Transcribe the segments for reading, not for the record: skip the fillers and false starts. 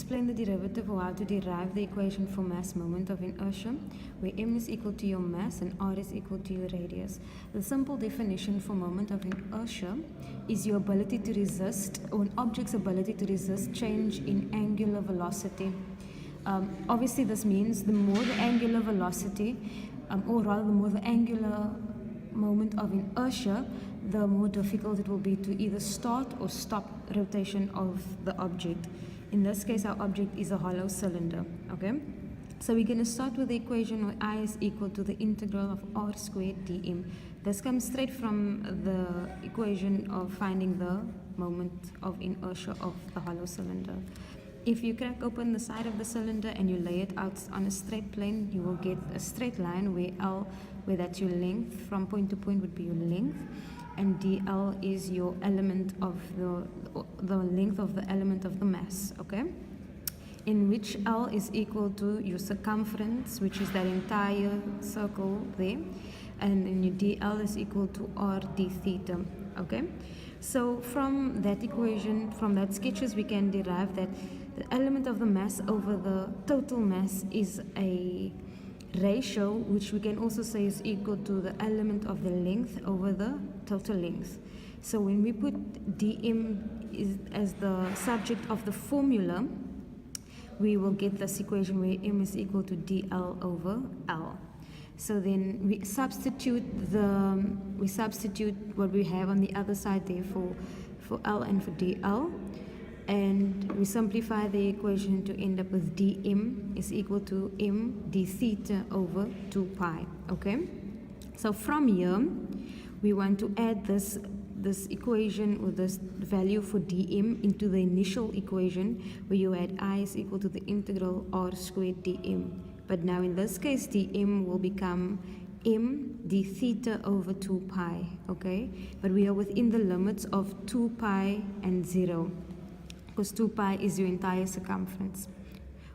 explain the derivative or how to derive the equation for mass moment of inertia, where m is equal to your mass and r is equal to your radius. The simple definition for moment of inertia is your ability to resist, or an object's ability to resist change in angular velocity. Obviously this means the more the angular velocity, or rather the more the angular moment of inertia, the more difficult it will be to either start or stop rotation of the object. In this case, our object is a hollow cylinder, okay? So we're going to start with the equation where I is equal to the integral of r squared dm. This comes straight from the equation of finding the moment of inertia of the hollow cylinder. If you crack open the side of the cylinder and you lay it out on a straight plane, you will get a straight line where L, where that's your length, from point to point would be your length, and dl is your element of the length of the element of the mass, okay? In which L is equal to your circumference, which is that entire circle there, and then your dl is equal to r d theta, okay? So from that equation, from that sketches, we can derive that the element of the mass over the total mass is a ratio, which we can also say is equal to the element of the length over the total length. So when we put dm as the subject of the formula, we will get this equation where m is equal to dl over L. So then we substitute what we have on the other side there for L and for dl, and we simplify the equation to end up with dm is equal to m d theta over 2 pi, okay? So from here, we want to add this equation, or this value for dm, into the initial equation where you add I is equal to the integral r squared dm. But now in this case, dm will become m d theta over 2 pi, okay? But we are within the limits of 2 pi and 0, because 2 pi is your entire circumference,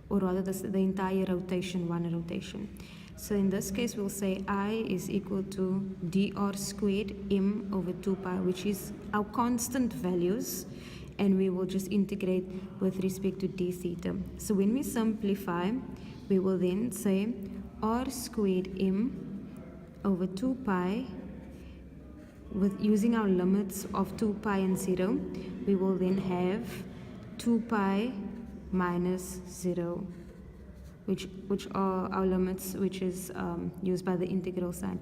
or rather the entire rotation, one rotation. So in this case, we'll say I is equal to dr squared m over 2 pi, which is our constant values, and we will just integrate with respect to d theta. So when we simplify, we will then say r squared m over 2 pi, with using our limits of 2 pi and 0, we will then have 2 pi minus 0, which are our limits, which is used by the integral sign.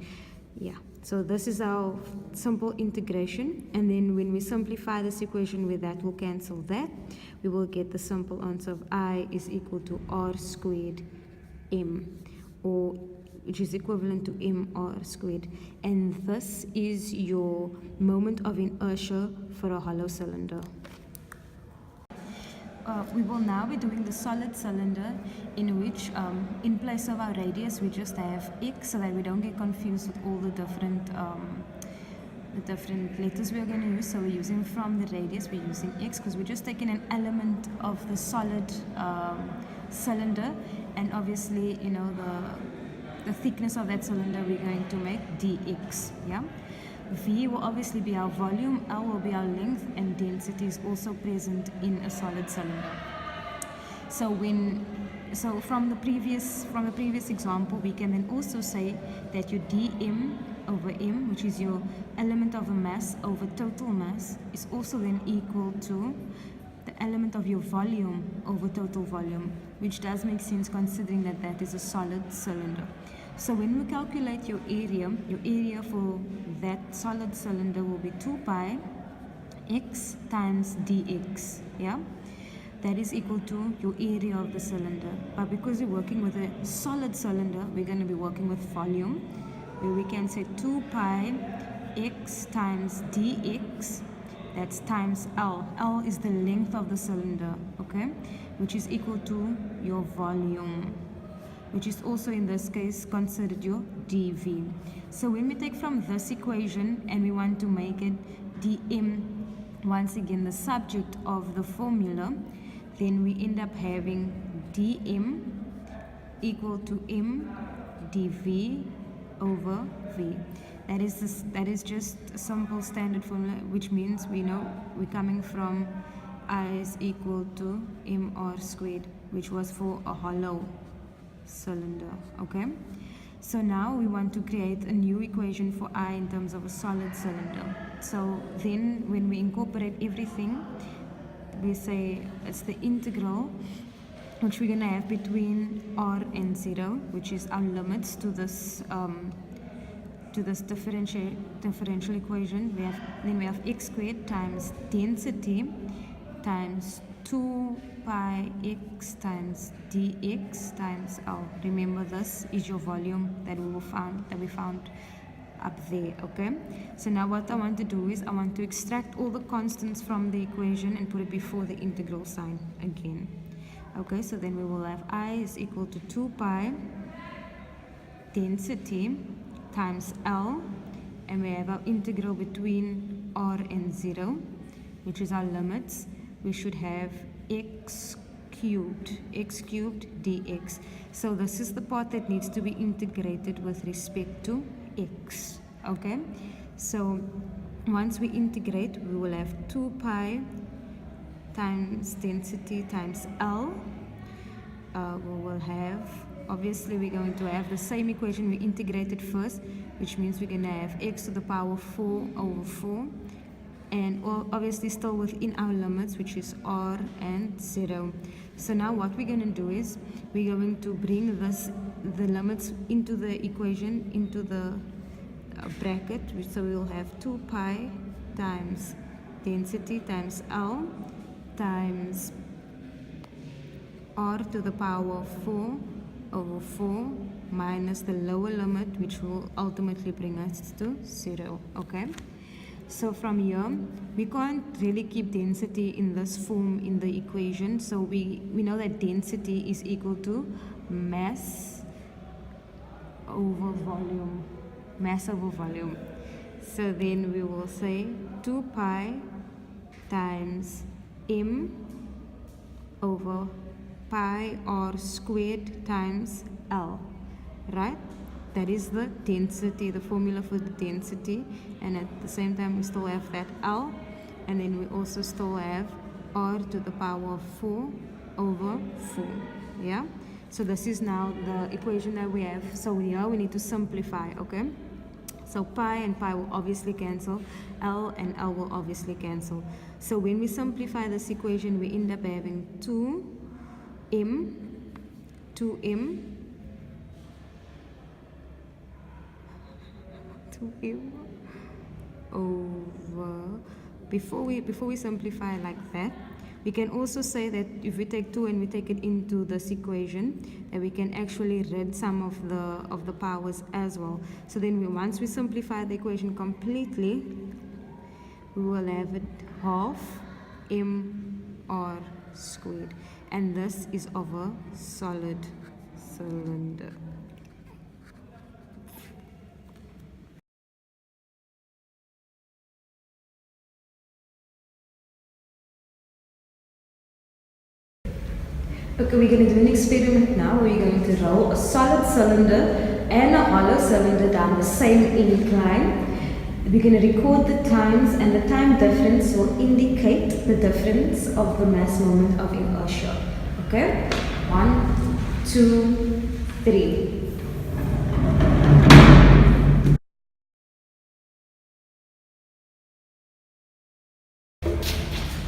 Yeah, so this is our simple integration, and then when we simplify this equation where that will cancel that, we will get the simple answer of I is equal to r squared m, or which is equivalent to mr squared. And this is your moment of inertia for a hollow cylinder. We will now be doing the solid cylinder, in which in place of our radius we just have x, so that we don't get confused with all the different letters we are going to use. So we're using from the radius, we're using x, because we're just taking an element of the solid cylinder, and obviously, you know, the thickness of that cylinder we're going to make dx, yeah? V will obviously be our volume, L will be our length, and density is also present in a solid cylinder. So from the previous example, we can then also say that your dm over m, which is your element of a mass over total mass, is also then equal to the element of your volume over total volume, which does make sense considering that that is a solid cylinder. So when we calculate your area for that solid cylinder will be 2 pi x times dx, yeah? That is equal to your area of the cylinder. But because we're working with a solid cylinder, we're going to be working with volume, where we can say 2 pi x times dx, that's times L. L is the length of the cylinder, okay? Which is equal to your volume, which is also in this case considered your dV. So when we take from this equation and we want to make it dm, once again the subject of the formula, then we end up having dm equal to m dv over v. That is just a simple standard formula, which means we know we're coming from I is equal to mr squared, which was for a hollow cylinder. Okay, so now we want to create a new equation for I in terms of a solid cylinder. So then when we incorporate everything, we say it's the integral which we're going to have between r and 0, which is our limits to this differential equation. We have x squared times density times 2 pi x times dx times L. Remember, this is your volume that we found up there. Okay, so now what I want to do is I want to extract all the constants from the equation and put it before the integral sign again. Okay, so then we will have I is equal to 2 pi density times L, and we have our integral between r and 0, which is our limits. We should have x cubed dx. So this is the part that needs to be integrated with respect to x. Okay, so once we integrate, we will have 2 pi times density times L. We will have, obviously we're going to have the same equation we integrated first, which means we're going to have x to the power 4 over 4, and obviously still within our limits, which is r and 0. So now what we're going to do is we're going to bring the limits into the equation, into the bracket. So we will have 2 pi times density times L times r to the power 4 over 4 minus the lower limit, which will ultimately bring us to 0. Okay, so from here we can't really keep density in this form in the equation, so we know that density is equal to mass over volume. So then we will say 2 pi times m over pi r squared times L, right? That is the density, the formula for the density, and at the same time we still have that L, and then we also still have r to the power of 4 over 4. Yeah, so this is now the equation that we have. So here we need to simplify. Okay, so pi and pi will obviously cancel, L and L will obviously cancel. So when we simplify this equation, we end up having 2m over, before we simplify like that, we can also say that if we take 2 and we take it into this equation, that we can actually rid some of the powers as well. So then once we simplify the equation completely, we will have it half mr squared, and this is of a solid cylinder. Okay, we're going to do an experiment now. We're going to roll a solid cylinder and a hollow cylinder down the same incline. We're going to record the times, and the time difference will indicate the difference of the mass moment of inertia. Okay? 1, 2, 3.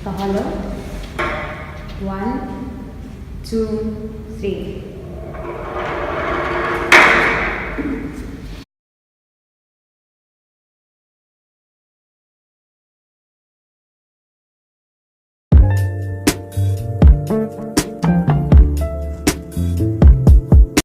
The hollow. 1, 2, 3.